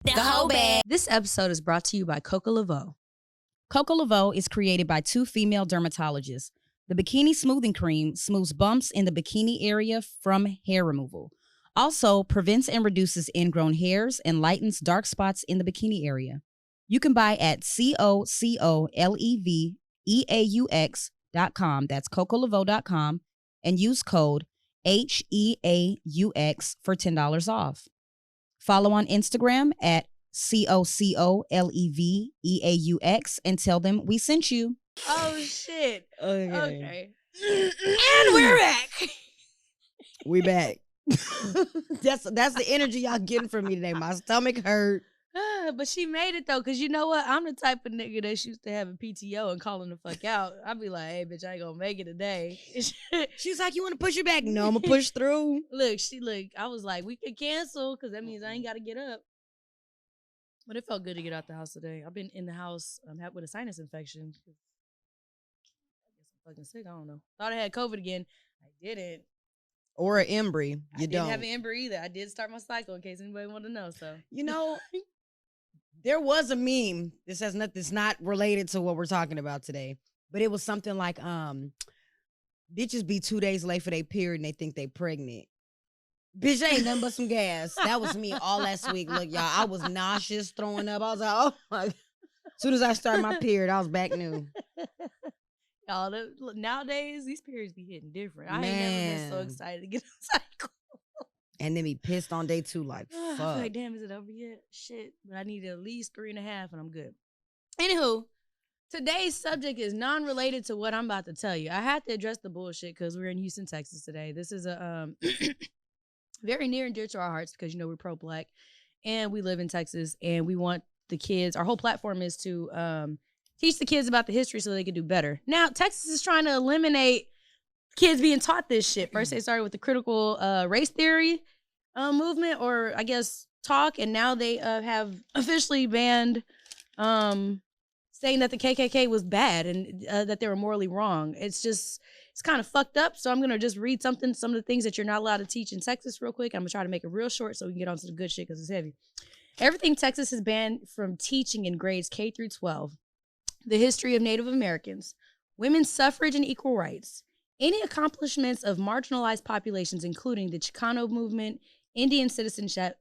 The Heaux Bag. This episode is brought to you by Coco Laveau. Coco Laveau is created by two female dermatologists. The Bikini Smoothing Cream smooths bumps in the bikini area from hair removal. Also prevents and reduces ingrown hairs and lightens dark spots in the bikini area. You can buy at COCOLEVEAUX.com. That's CocoLaveau.com and use code HEAUX for $10 off. Follow on Instagram at COCOLEVEAUX and tell them we sent you. Oh, shit. Okay. And we're back. We back. That's the energy y'all getting from me today. My stomach hurt. But she made it, though, because you know what? I'm the type of nigga that's used to having PTO and calling the fuck out. I'd be like, hey, bitch, I ain't gonna make it today. She's like, you want to push it back? No, I'm going to push through. Look, I was like, we could cancel because that means I ain't got to get up. But it felt good to get out the house today. I've been in the house with a sinus infection. I guess I'm fucking sick. I don't know. Thought I had COVID again. I didn't. Or an embry. I didn't have an embry either. I did start my cycle in case anybody wanted to know. So you know, there was a meme. This has nothing. It's not related to what we're talking about today. But it was something like, bitches be 2 days late for their period and they think they pregnant. Bitch, ain't nothing but some gas. That was me all last week. Look, y'all, I was nauseous, throwing up. I was like, oh my. As soon as I started my period, I was back new. Y'all, nowadays, these periods be hitting different. I ain't never been so excited to get a cycle. And then be pissed on day 2, like, fuck. I feel like, damn, is it over yet? Shit. But I need at least 3.5 and I'm good. Anywho, today's subject is non-related to what I'm about to tell you. I had to address the bullshit because we're in Houston, Texas today. This is a very near and dear to our hearts because, you know, we're pro-Black and we live in Texas and we want the kids. Our whole platform is to teach the kids about the history so they can do better. Now, Texas is trying to eliminate kids being taught this shit. First, they started with the critical race theory movement, or I guess talk, and now they have officially banned saying that the KKK was bad and that they were morally wrong. It's kind of fucked up. So I'm gonna just read some of the things that you're not allowed to teach in Texas real quick. I'm gonna try to make it real short so we can get on to the good shit because it's heavy. Everything Texas has banned from teaching in grades K through 12. The history of Native Americans, women's suffrage and equal rights, any accomplishments of marginalized populations, including the Chicano movement, Indian Citizenship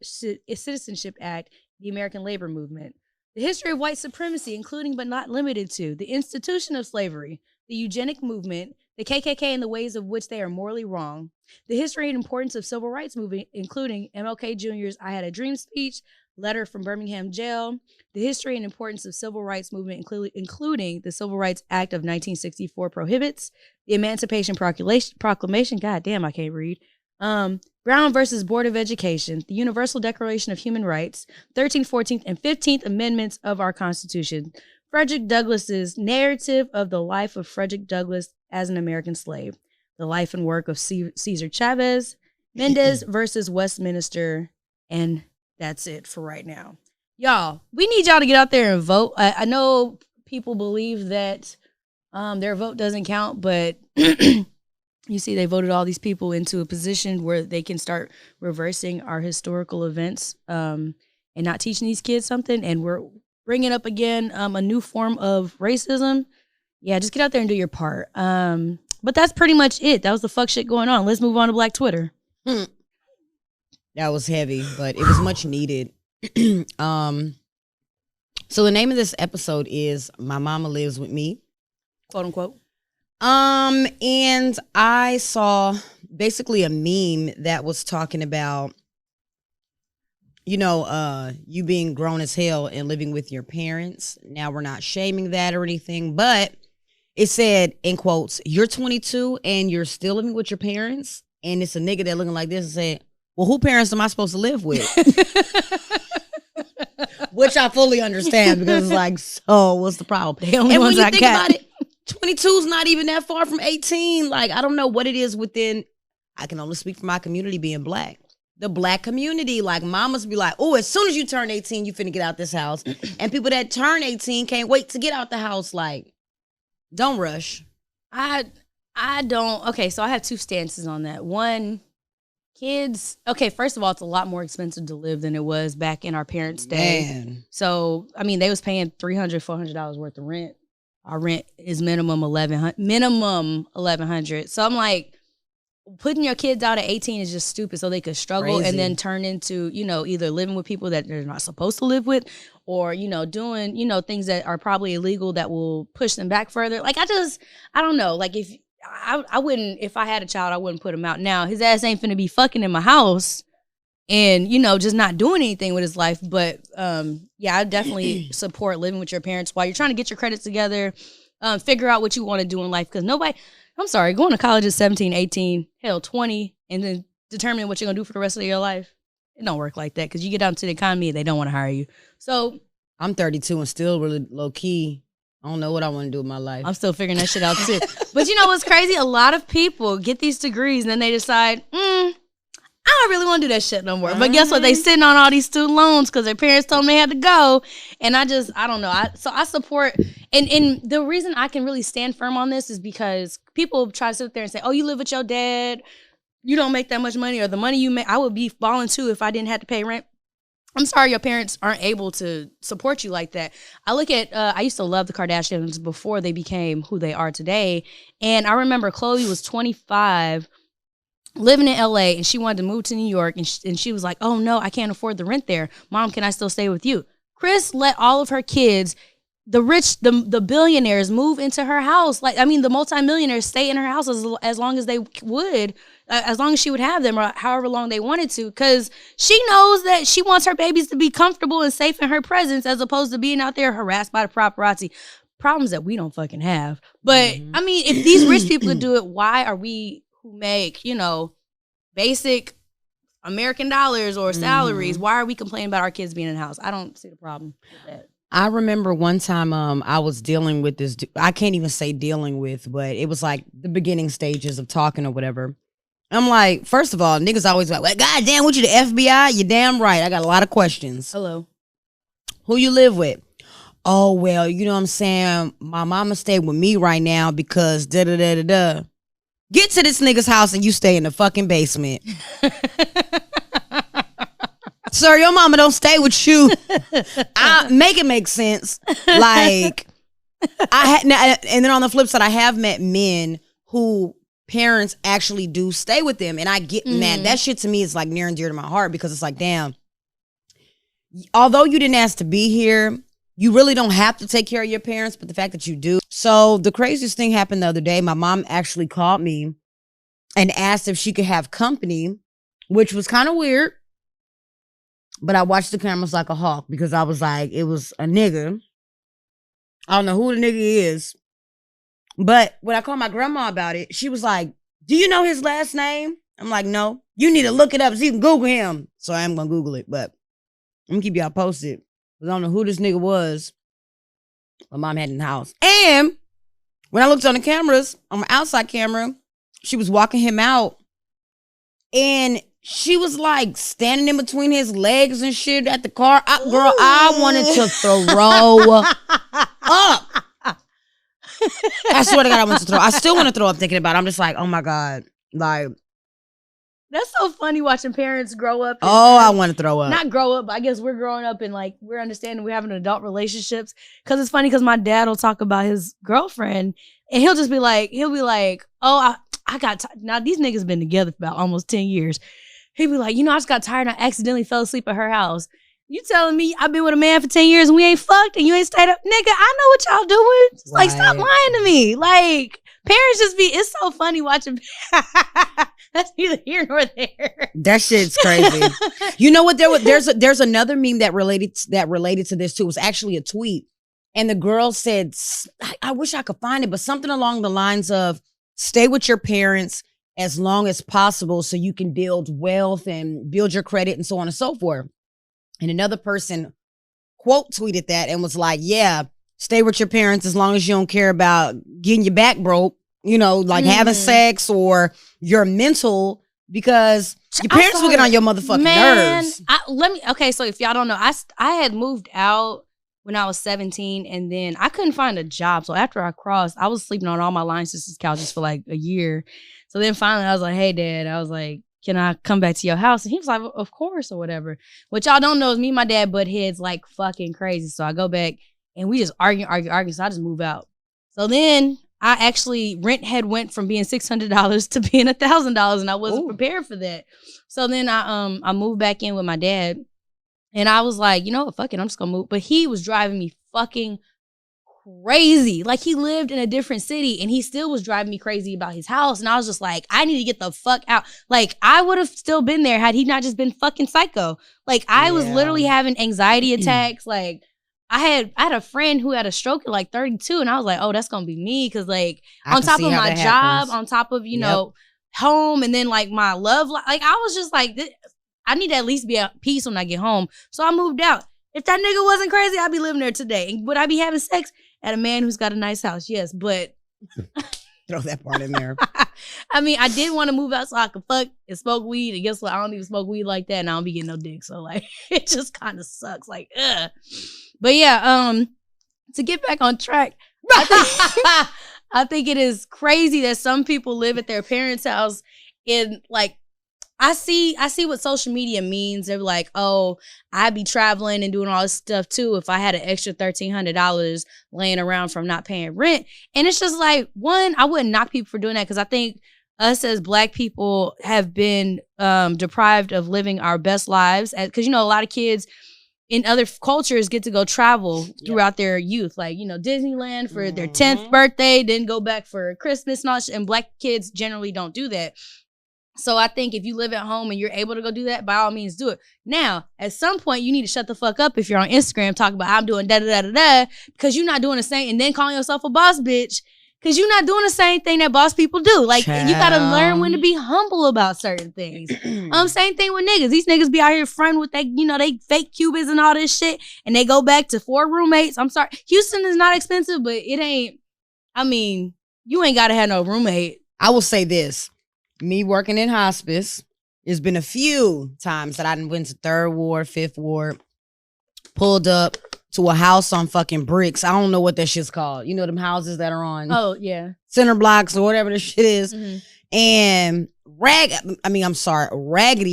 Act, the American Labor Movement, the history of white supremacy, including but not limited to the institution of slavery, the eugenic movement, the KKK and the ways of which they are morally wrong, the history and importance of civil rights movement, including MLK Jr.'s I Had a Dream speech, letter from Birmingham jail, the history and importance of civil rights movement, including the Civil Rights Act of 1964 prohibits, the Emancipation Proclamation, God damn, I can't read, Brown versus Board of Education, the Universal Declaration of Human Rights, 13th, 14th, and 15th Amendments of our Constitution, Frederick Douglass's narrative of the life of Frederick Douglass as an American slave, the life and work of Cesar Chavez, Mendez versus Westminster, and that's it for right now. Y'all, we need y'all to get out there and vote. I know people believe that their vote doesn't count, but you see they voted all these people into a position where they can start reversing our historical events and not teaching these kids something. And we're bringing up again a new form of racism. Yeah, just get out there and do your part. But that's pretty much it. That was the fuck shit going on. Let's move on to Black Twitter. That was heavy, but it was much needed. So the name of this episode is My Mama Lives With Me, quote unquote. And I saw basically a meme that was talking about, you being grown as hell and living with your parents. Now, we're not shaming that or anything, but it said, in quotes, you're 22 and you're still living with your parents. And it's a nigga that looking like this and said, well, who parents am I supposed to live with? Which I fully understand because it's like, so what's the problem? The only ones I got. About it, 22 is not even that far from 18. Like, I don't know what it is within, I can only speak for my community being Black. The Black community, like mamas be like, oh, as soon as you turn 18, you finna get out this house. And people that turn 18 can't wait to get out the house. Like, don't rush. I don't. Okay, so I have two stances on that. One, kids, okay, first of all, it's a lot more expensive to live than it was back in our parents' day. Man. So, I mean, they was paying $300, $400 worth of rent. Our rent is minimum $1,100. So I'm like, putting your kids out at 18 is just stupid. So they could struggle Crazy. and then turn into, either living with people that they're not supposed to live with, or, doing, things that are probably illegal that will push them back further. Like, I don't know. Like, if I wouldn't, if I had a child, I wouldn't put him out now. His ass ain't finna be fucking in my house and, just not doing anything with his life. But, yeah, I definitely support living with your parents while you're trying to get your credits together, figure out what you want to do in life. Because going to college at 17, 18, hell, 20, and then determining what you're going to do for the rest of your life, it don't work like that. Because you get out into the economy, they don't want to hire you. So I'm 32 and still really low key. I don't know what I want to do with my life. I'm still figuring that shit out too. But you know what's crazy? A lot of people get these degrees and then they decide, I don't really want to do that shit no more. But guess what? They sitting on all these student loans because their parents told them they had to go. And I don't know. So I support, and the reason I can really stand firm on this is because people try to sit there and say, oh, you live with your dad, you don't make that much money, or the money you make, I would be balling too if I didn't have to pay rent. I'm sorry your parents aren't able to support you like that. I look at, I used to love the Kardashians before they became who they are today. And I remember Khloe was 25, living in LA, and she wanted to move to New York. And she was like, oh no, I can't afford the rent there. Mom, can I still stay with you? Kris let all of her kids, the rich, the billionaires, move into her house. The multimillionaires stay in her house as long as they would. As long as she would have them, or however long they wanted to, because she knows that she wants her babies to be comfortable and safe in her presence, as opposed to being out there harassed by the paparazzi. Problems that we don't fucking have. But if these rich people could do it, why are we who make basic American dollars or salaries? Why are we complaining about our kids being in the house? I don't see the problem with that. I remember one time I was dealing with this. I can't even say dealing with, but it was like the beginning stages of talking or whatever. I'm like, first of all, niggas always like, well, God damn, what you the FBI? You're damn right. I got a lot of questions. Hello. Who you live with? Oh, well, you know what I'm saying? My mama stay with me right now because da-da-da-da-da. Get to this nigga's house and you stay in the fucking basement. Sir, your mama don't stay with you. I make it make sense. Like, and then on the flip side, I have met men who parents actually do stay with them, and I get mad. That shit to me is like near and dear to my heart, because it's like, damn, although you didn't ask to be here, you really don't have to take care of your parents, but the fact that you do. So the craziest thing happened the other day. My mom actually called me and asked if she could have company, which was kind of weird, but I watched the cameras like a hawk, because I was like, it was a nigga. I don't know who the nigga is. But when I called my grandma about it, she was like, do you know his last name? I'm like, no. You need to look it up so you can Google him. So I am going to Google it, but I'm going to keep y'all posted. I don't know who this nigga was. My mom had in the house. And when I looked on the cameras, on my outside camera, she was walking him out. And she was like standing in between his legs and shit at the car. Girl, I wanted to throw up. I swear to God, I want to throw. I still want to throw up thinking about it. I'm just like, oh my God. Like, that's so funny watching parents grow up. I want to throw up. Not grow up, but I guess we're growing up and like we're understanding we're having adult relationships. Because it's funny, because my dad will talk about his girlfriend and he'll be like, oh, I got now these niggas been together for about almost 10 years. He'll be like, I just got tired and I accidentally fell asleep at her house. You telling me I've been with a man for 10 years and we ain't fucked and you ain't stayed up? Nigga, I know what y'all doing. Right. Like, stop lying to me. Like, parents it's so funny watching. That's neither here nor there. That shit's crazy. You know what? There's another meme that related to this too. It was actually a tweet. And the girl said, I wish I could find it, but something along the lines of, stay with your parents as long as possible so you can build wealth and build your credit and so on and so forth. And another person quote tweeted that and was like, yeah, stay with your parents as long as you don't care about getting your back broke, like having sex or your mental, because your parents will get on your motherfucking nerves. So if y'all don't know, I had moved out when I was 17 and then I couldn't find a job. So after I crossed, I was sleeping on all my line sisters' couches for like a year. So then finally I was like, hey, Dad, I was like, can I come back to your house? And he was like, of course, or whatever. What y'all don't know is me and my dad butt heads like fucking crazy. So I go back and we just argue. So I just move out. So then I actually rent had went from being $600 to being $1,000, and I wasn't prepared for that. So then I moved back in with my dad, and I was like, you know what, fuck it, I'm just gonna move. But he was driving me fucking crazy. Like, he lived in a different city, and he still was driving me crazy about his house. And I was just like, I need to get the fuck out. Like, I would have still been there had he not just been fucking psycho. Like, I was literally having anxiety attacks. Like, I had a friend who had a stroke at like 32, and I was like, oh, that's gonna be me, because like on top of my job, on top of you know home, and then like my love life, like I was just like, I need to at least be at peace when I get home. So I moved out. If that nigga wasn't crazy, I'd be living there today. And would I be having sex at a man who's got a nice house? Yes, but throw that part in there. I mean, I did want to move out so I could fuck and smoke weed. And guess what? I don't even smoke weed like that, and I don't be getting no dick. So like, it just kind of sucks. Like, ugh. But yeah, to get back on track, I think it is crazy that some people live at their parents' house. And like, I see what social media means. They're like, oh, I'd be traveling and doing all this stuff too if I had an extra $1,300 laying around from not paying rent. And it's just like, one, I wouldn't knock people for doing that, because I think us as Black people have been deprived of living our best lives. Because, you know, a lot of kids in other cultures get to go travel throughout their youth, like, you know, Disneyland for their 10th birthday, then go back for Christmas and all that. And Black kids generally don't do that. So I think if you live at home and you're able to go do that, by all means do it. Now, at some point, you need to shut the fuck up if you're on Instagram talking about I'm doing da-da-da-da-da, because you're not doing the same, and then calling yourself a boss bitch, because you're not doing the same thing that boss people do. Like, you got to learn when to be humble about certain things. Same thing with niggas. These niggas be out here fronting with they, you know, they fake Cubans and all this shit, and they go back to 4 roommates. I'm sorry. Houston is not expensive, but it ain't, I mean, you ain't got to have no roommate. I will say this. Me working in hospice, there's been a few times that I went to 3rd Ward, 5th Ward, pulled up to a house on fucking bricks. I don't know what that shit's called. You know them houses that are on center blocks or whatever the shit is. And raggedy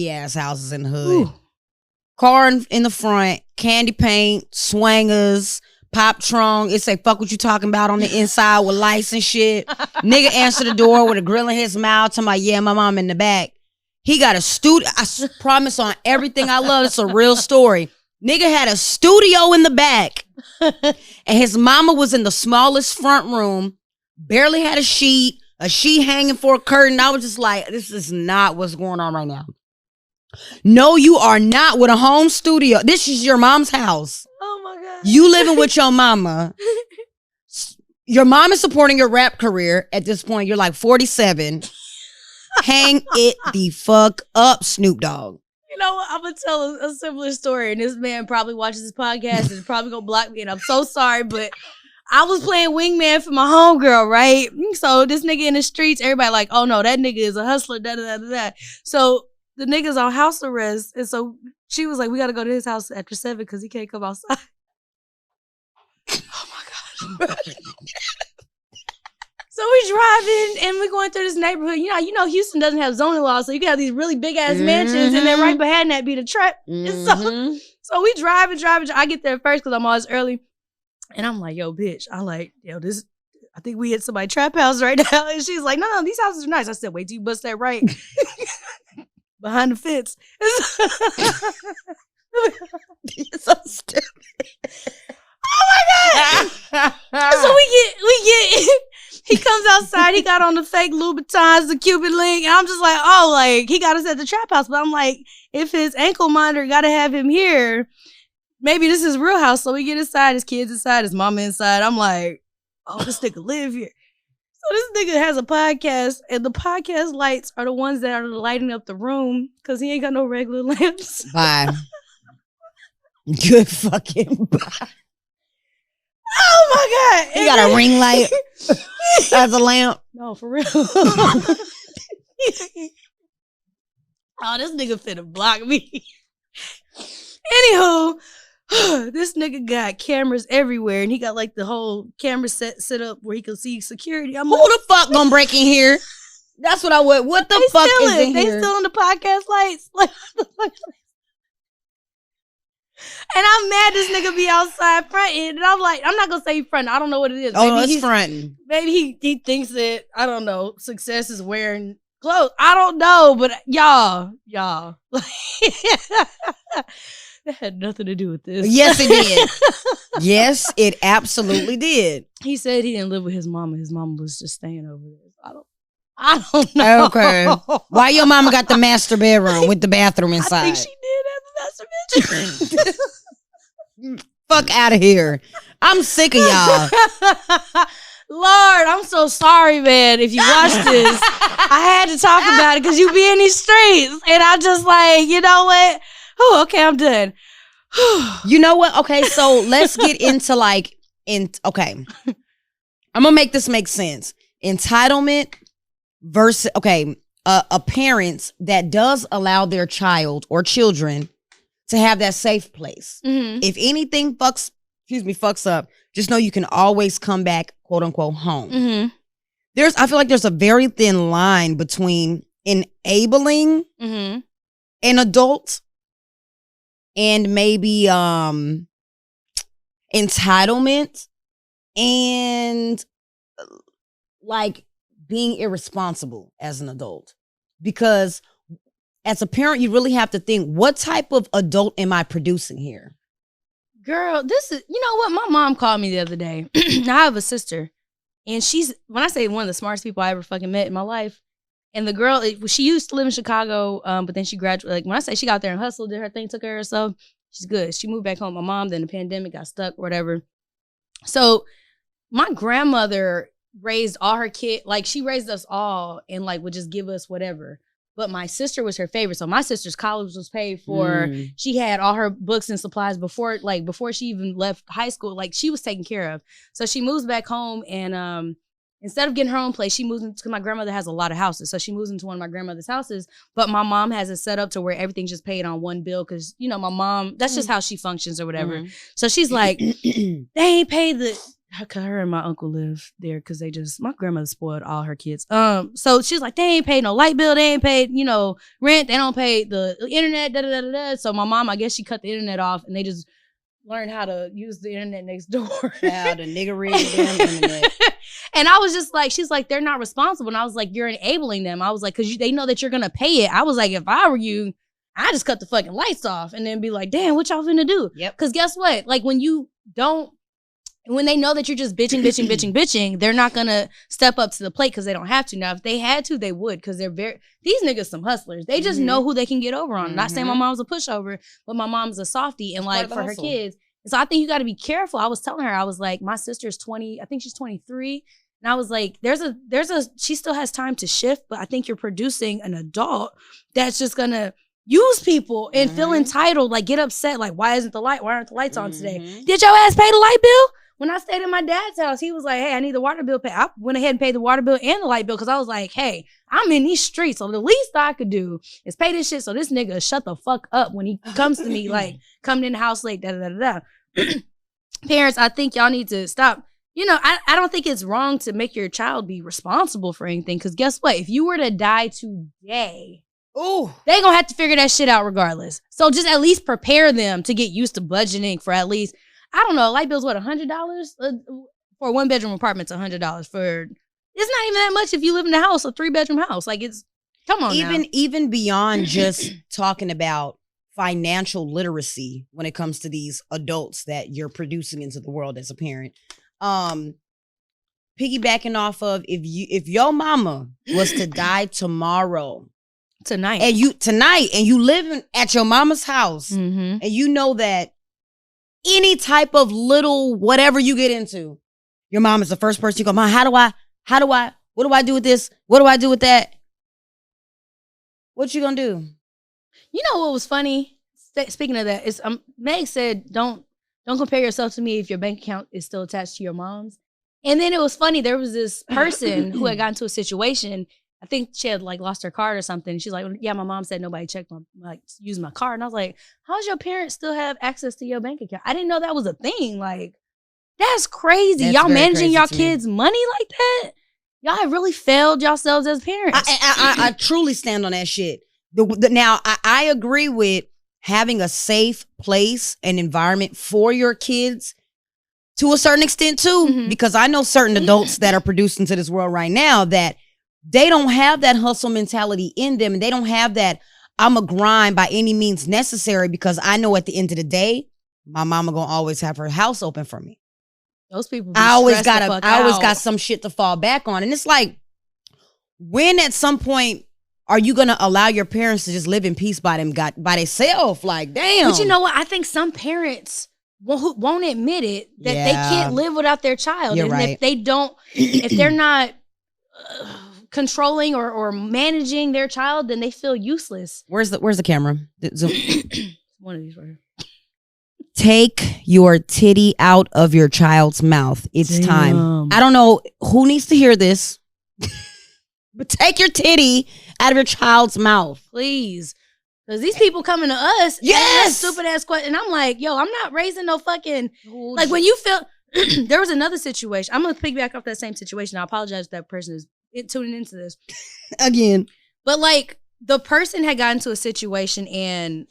ass houses in the hood. Ooh. Car in the front, candy paint, swangers, pop trunk. It say fuck what you talking about on the inside with lights and shit. Nigga answer the door with a grill in his mouth talking about, yeah, my mom in the back. He got a studio. I promise on everything I love, it's a real story. Nigga had a studio in the back, and his mama was in the smallest front room, barely had a sheet hanging for a curtain. I was just like, this is not what's going on right now. No, you are not with a home studio. This is your mom's house. Oh my God. You living with your mama. Your mom is supporting your rap career at this point. You're like 47. Hang it the fuck up, Snoop Dogg. You know what? I'm going to tell a similar story, and this man probably watches this podcast and is probably going to block me, and I'm so sorry, but I was playing wingman for my homegirl, right? So this nigga in the streets, everybody like, oh no, that nigga is a hustler, da-da-da-da-da. So the nigga's on house arrest, and so she was like, we got to go to his house after 7 because he can't come outside. Oh my gosh. So we driving and we're going through this neighborhood. You know, Houston doesn't have zoning laws, so you can have these really big ass mansions, and then right behind that be the trap. So we driving. I get there first because I'm always early, and I'm like, yo, bitch. I'm like, yo, this. I think we hit somebody's trap house right now, and she's like, no, these houses are nice. I said, wait till you bust that right behind the fence. You're so stupid. Oh my God! So we get. He comes outside. He got on the fake Louboutins, the Cupid link, and I'm just like, oh, like he got us at the trap house. But I'm like, if his ankle monitor got to have him here, maybe this is real house. So we get inside. His kids inside. His mama inside. I'm like, oh, this nigga live here. So this nigga has a podcast, and the podcast lights are the ones that are lighting up the room because he ain't got no regular lamps. Bye. Good fucking bye. Oh my God. He got a ring light as a lamp. No, for real. Oh, this nigga finna block me. Anywho, this nigga got cameras everywhere, and he got like the whole camera set up where he can see security. Who the fuck gonna break in here? That's what I would. What the They fuck still is in They here? still on the podcast lights. Like, what the fuck? And I'm mad this nigga be outside fronting. And I'm like, I'm not gonna say fronting. I don't know what it is. Oh, Maybe it's he's fronting. Maybe he thinks that, I don't know, success is wearing clothes. I don't know, but y'all. That had nothing to do with this. Yes, it did. Yes, it absolutely did. He said he didn't live with his mama. His mama was just staying over there. I don't know. Okay. Why your mama got the master bedroom with the bathroom inside? I think she did have the master bedroom. Fuck out of here. I'm sick of y'all. Lord, I'm so sorry, man. If you watch this, I had to talk about it because you be in these streets. And I just like, you know what? Oh, okay, I'm done. You know what? Okay, so let's get into okay. I'm gonna make this make sense. Entitlement versus, a parent that does allow their child or children to have that safe place. Mm-hmm. If anything fucks up, just know you can always come back, quote unquote, home. Mm-hmm. I feel like there's a very thin line between enabling Mm-hmm. an adult and maybe entitlement and like being irresponsible as an adult. Because as a parent, you really have to think, what type of adult am I producing here? Girl, this is, you know what? My mom called me the other day. Now, I have a sister, and she's, when I say one of the smartest people I ever fucking met in my life, and the girl, she used to live in Chicago, but then she graduated. Like, when I say she got there and hustled, did her thing, took care of herself, she's good. She moved back home. My mom, then the pandemic, got stuck, whatever. So my grandmother raised all her kids, like she raised us all and like would just give us whatever. But my sister was her favorite. So my sister's college was paid for. She had all her books and supplies before she even left high school. Like, she was taken care of. So she moves back home, and instead of getting her own place, she moves into, because my grandmother has a lot of houses. So she moves into one of my grandmother's houses. But my mom has it set up to where everything's just paid on one bill. Because, you know, my mom, that's just how she functions or whatever. So she's like, they ain't paid the... Her and my uncle live there because my grandmother spoiled all her kids. So she's like, they ain't paid no light bill, they ain't paid, you know, rent, they don't pay the internet, da da da da. So my mom, I guess she cut the internet off, and they just learned how to use the internet next door. How the niggery damn internet. And I was just like, she's like, they're not responsible. And I was like, you're enabling them. I was like, because they know that you're gonna pay it. I was like, if I were you, I just cut the fucking lights off and then be like, damn, what y'all finna do? Yep. Because guess what? Like, when they know that you're just bitching, they're not gonna step up to the plate because they don't have to. Now, if they had to, they would, because these niggas some hustlers. They just know who they can get over on. Not saying my mom's a pushover, but my mom's a softie, and like for her kids. And so I think you got to be careful. I was telling her, I was like, my sister's 20, I think she's 23. And I was like, she still has time to shift, but I think you're producing an adult that's just gonna use people and feel entitled, like get upset, like why aren't the lights on today? Did your ass pay the light bill? When I stayed at my dad's house, he was like, hey, I need the water bill paid. I went ahead and paid the water bill and the light bill because I was like, hey, I'm in these streets, so the least I could do is pay this shit so this nigga shut the fuck up when he comes to me, like, coming in the house late, da-da-da-da-da. Parents, I think y'all need to stop. You know, I don't think it's wrong to make your child be responsible for anything, because guess what? If you were to die today, they gonna have to figure that shit out regardless. So just at least prepare them to get used to budgeting for at least, I don't know, light bill's what, $100? For a 1-bedroom apartment, it's $100. It's not even that much if you live in a house, a 3-bedroom house. Like, it's, come on now. Even beyond just talking about financial literacy when it comes to these adults that you're producing into the world as a parent. Piggybacking off of, if your mama was to die tonight and you living at your mama's house, and you know that any type of little whatever you get into, your mom is the first person you go, Mom, what do I do with this? What do I do with that? What you gonna do? You know what was funny? Speaking of that, is Meg said, don't compare yourself to me if your bank account is still attached to your mom's. And then it was funny, there was this person who had gotten into a situation. I think she had like lost her card or something. She's like, yeah, my mom said nobody checked used my card. And I was like, how does your parents still have access to your bank account? I didn't know that was a thing. Like, that's crazy. Y'all managing y'all kids' money like that? y'all have really failed yourselves as parents. I truly stand on that shit. Now, I agree with having a safe place and environment for your kids to a certain extent too, because I know certain adults that are produced into this world right now that they don't have that hustle mentality in them, and they don't have that I'm a grind by any means necessary, because I know at the end of the day, my mama gonna always have her house open for me. Those people. I always got some shit to fall back on, and it's like, when at some point are you gonna allow your parents to just live in peace by themselves? Like, damn. But you know what? I think some parents won't admit it that they can't live without their child. You're and right. if they don't, if they're not controlling or managing their child, then they feel useless. Where's the camera? One of these right here. Take your titty out of your child's mouth. It's time. I don't know who needs to hear this, but take your titty out of your child's mouth, please. Because these people coming to us, yes, stupid ass question, and I'm like, yo, I'm not raising no fucking like when you feel. There was another situation. I'm gonna piggyback off that same situation. I apologize if that person is tuning into this again, but like the person had gotten into a situation and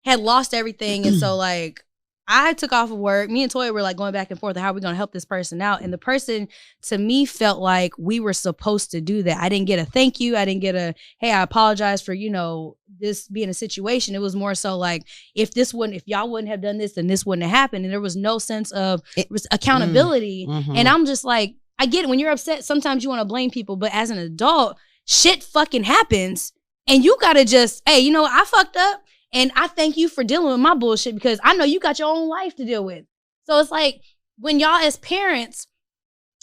had lost everything, and so like I took off of work. Me and Toya were like going back and forth. How are we going to help this person out? And the person, to me, felt like we were supposed to do that. I didn't get a thank you. I didn't get a, hey, I apologize for, this being a situation. It was more so like, if y'all wouldn't have done this, then this wouldn't have happened. And there was no sense of accountability. And I'm just like, I get it. When you're upset, sometimes you want to blame people. But as an adult, shit fucking happens. And you got to just, hey, I fucked up. And I thank you for dealing with my bullshit, because I know you got your own life to deal with. So it's like, when y'all as parents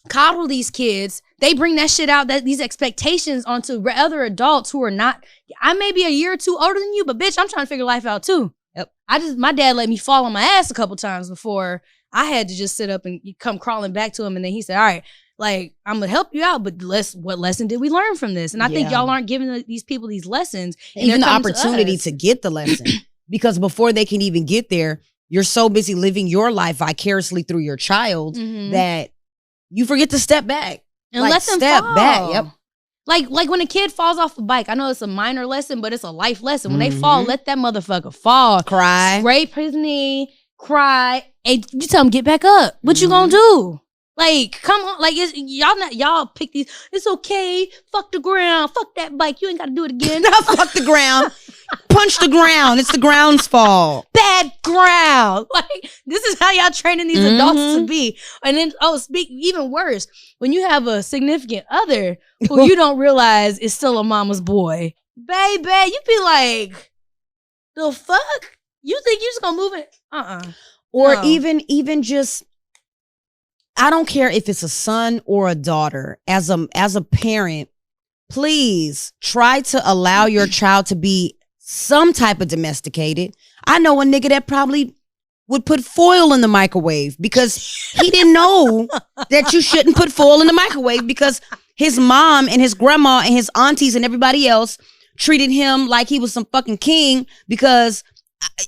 coddle these kids, they bring that shit out, that these expectations onto other adults who are not, I may be a year or two older than you, but bitch, I'm trying to figure life out too. Yep. My dad let me fall on my ass a couple times before I had to just sit up and come crawling back to him. And then he said, all right, like, I'm gonna help you out, but what lesson did we learn from this? And I think y'all aren't giving these people these lessons. And even the opportunity to get the lesson. Because before they can even get there, you're so busy living your life vicariously through your child that you forget to step back. And let them fall. Back. Yep. Like when a kid falls off a bike, I know it's a minor lesson, but it's a life lesson. When they fall, let that motherfucker fall. Cry. Scrape his knee, cry. And you tell him, get back up. What you gonna do? Like, come on, like, y'all pick these. It's okay. Fuck the ground. Fuck that bike. You ain't got to do it again. Fuck the ground. Punch the ground. It's the ground's fault. Bad ground. Like, this is how y'all training these adults to be. And then, even worse, when you have a significant other who you don't realize is still a mama's boy, baby, you be like, the fuck? You think you just gonna move it? Or no. even just, I don't care if it's a son or a daughter. As a parent, please try to allow your child to be some type of domesticated. I know a nigga that probably would put foil in the microwave because he didn't know that you shouldn't put foil in the microwave, because his mom and his grandma and his aunties and everybody else treated him like he was some fucking king. Because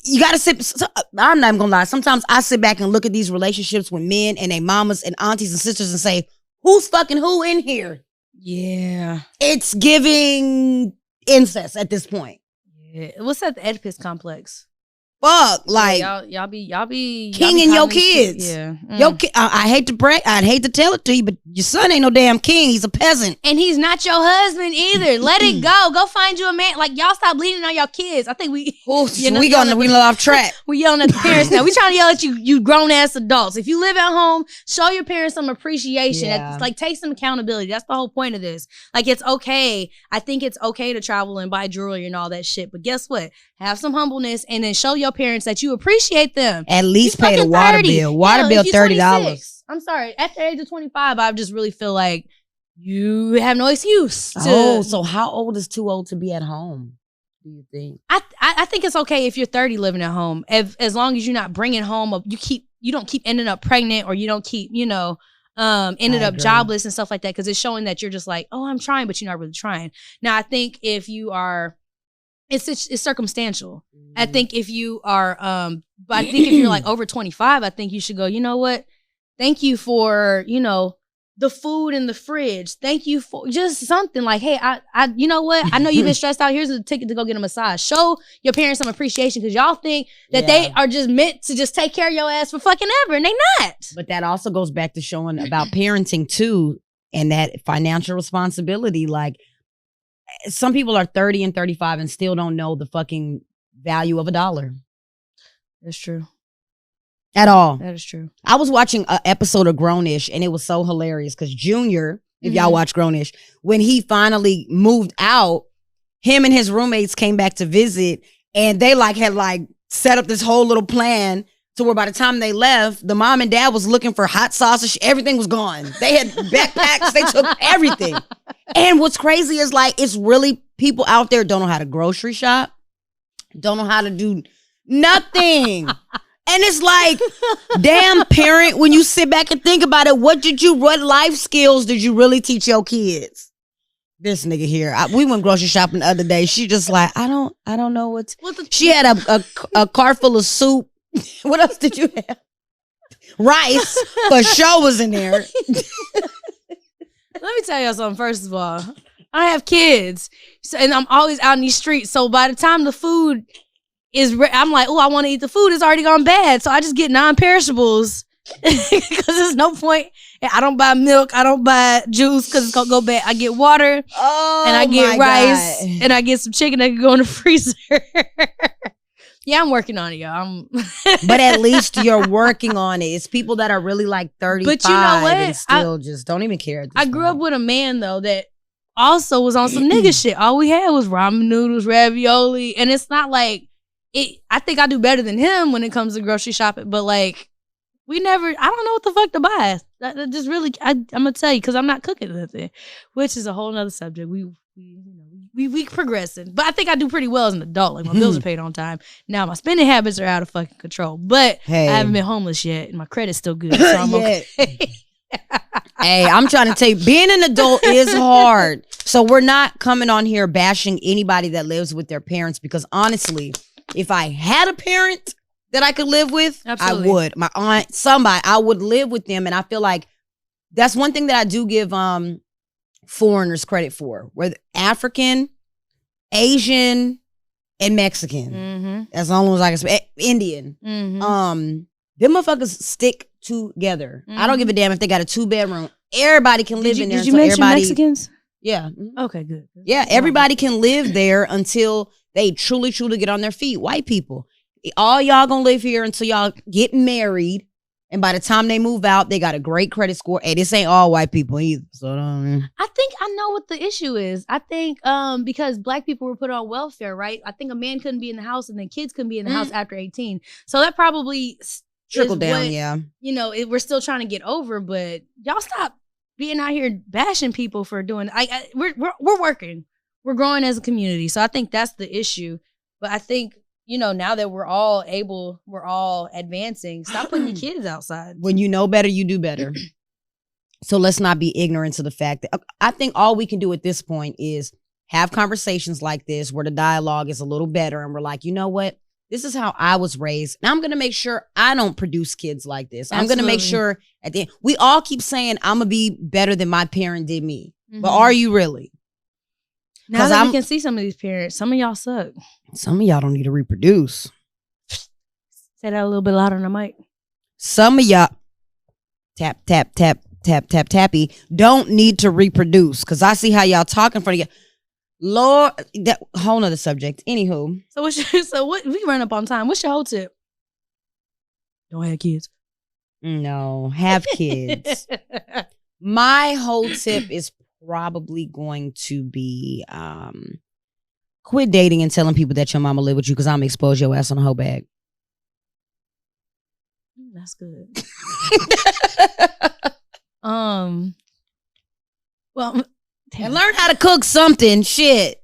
you gotta sit. I'm not even gonna lie. Sometimes I sit back and look at these relationships with men and their mamas and aunties and sisters and say, who's fucking who in here? Yeah. It's giving incest at this point. Yeah. What's that? The Oedipus complex. Fuck, like, y'all be kinging your kids. Yeah. I hate to brag. I'd hate to tell it to you, but your son ain't no damn king. He's a peasant, and he's not your husband either. Let it go. Go find you a man. Like, y'all stop bleeding on your kids. I think we off track. We yelling at the parents now. We trying to yell at you grown ass adults. If you live at home, show your parents some appreciation. Yeah. It's like, take some accountability. That's the whole point of this. Like, it's okay. I think it's okay to travel and buy jewelry and all that shit. But guess what? Have some humbleness, and then show your parents that you appreciate them. At least pay the water bill. Water bill, $30. I'm sorry. At the age of 25, I just really feel like you have no excuse. So how old is too old to be at home, do you think? I think it's okay if you're 30 living at home, as long as you're not bringing home you don't keep ending up pregnant, or you don't keep ended up jobless and stuff like that, because it's showing that you're just like, oh, I'm trying, but you're not really trying. Now, I think if you are, it's circumstantial. I think if you are, but I think if you're like over 25, I think you should go, you know what? Thank you for, the food in the fridge. Thank you for just something like, hey, I you know what? I know you've been stressed out. Here's a ticket to go get a massage. Show your parents some appreciation because y'all think that they are just meant to just take care of your ass for fucking ever, and they not. But that also goes back to showing about parenting too, and that financial responsibility. Like some people are 30 and 35 and still don't know the fucking value of $1. That's true. At all. That is true. I was watching an episode of Grownish and it was so hilarious because Junior, if y'all watch Grownish, when he finally moved out, him and his roommates came back to visit and they had set up this whole little plan to where by the time they left, the mom and dad was looking for hot sausage. Everything was gone. They had backpacks. They took everything. And what's crazy is it's really people out there don't know how to grocery shop, don't know how to do nothing. And it's like, damn parent, when you sit back and think about it, what life skills did you really teach your kids? This nigga here, we went grocery shopping the other day. She just like, I don't know what. She had a car full of soup. What else did you have? Rice, for sure was in there. Let me tell y'all something. First of all, I have kids, and I'm always out in these streets. So by the time the food I'm like, oh, I want to eat the food. It's already gone bad. So I just get non-perishables because there's no point. I don't buy milk. I don't buy juice because it's going to go bad. I get water and I get rice and I get some chicken that can go in the freezer. Yeah, I'm working on it, y'all. But at least you're working on it. It's people that are really like 35 but you know what? And still just don't even care. I grew up with a man, though, that also was on some nigga shit. All we had was ramen noodles, ravioli. And it's not like, I think I do better than him when it comes to grocery shopping, but I don't know what the fuck to buy. That just really, I'm gonna tell you, because I'm not cooking nothing, which is a whole nother subject. We progressing, but I think I do pretty well as an adult. Like my bills are paid on time. Now my spending habits are out of fucking control, but I haven't been homeless yet, and my credit's still good, so I'm okay. Hey, I'm trying to tell you, being an adult is hard. So we're not coming on here bashing anybody that lives with their parents, because honestly, if I had a parent that I could live with, absolutely. I would. My aunt, somebody, I would live with them. And I feel like that's one thing that I do give foreigners credit for. Where African, Asian, and Mexican. Mm-hmm. That's the only ones I can speak. Indian. Mm-hmm. Them motherfuckers stick together. Mm-hmm. I don't give a damn if they got a 2-bedroom. Everybody can live in there. Did you mention Mexicans? Yeah. Okay, good. Yeah, everybody can live there until they truly get on their feet. White people, all y'all gonna live here until y'all get married, and by the time they move out, they got a great credit score. And this ain't all white people either. So I think I know what the issue is. I think because black people were put on welfare, right? I think a man couldn't be in the house, and then kids couldn't be in the house after 18. So that probably trickle down. Yeah, we're still trying to get over, but y'all stop being out here bashing people for doing. We're working. We're growing as a community. So I think that's the issue. But I think, now that we're all advancing, stop putting your kids outside. When you know better, you do better. So let's not be ignorant to the fact that I think all we can do at this point is have conversations like this where the dialogue is a little better. And we're like, you know what? This is how I was raised. Now I'm going to make sure I don't produce kids like this. Absolutely. I'm going to make sure at the end, we all keep saying I'm going to be better than my parent did me. Mm-hmm. But are you really? Now that we can see some of these parents, some of y'all suck. Some of y'all don't need to reproduce. Say that a little bit louder on the mic. Some of y'all, tap, tap, tap, tap, tap, tappy, don't need to reproduce. Because I see how y'all talk in front of you. Lord, that whole nother subject. Anywho. So what? We run up on time. What's your whole tip? Don't have kids. No, have kids. My whole tip is probably going to be quit dating and telling people that your mama live with you, because I'm gonna expose your ass on a Heaux Bag. That's good. Well, and learn how to cook something. Shit.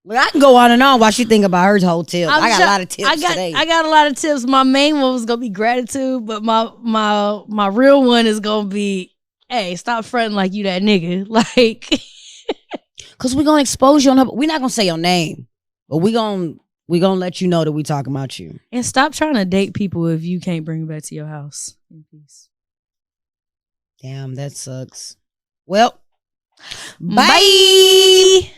Well, I can go on and on while she think about her whole tip. I got a lot of tips today. I got a lot of tips. My main one was gonna be gratitude, but my real one is gonna be, hey, stop fronting like you that nigga. Like, cause we're gonna expose you on her. We're not gonna say your name, but we gonna let you know that we talking about you. And stop trying to date people if you can't bring them back to your house in peace. Damn, that sucks. Well, Bye.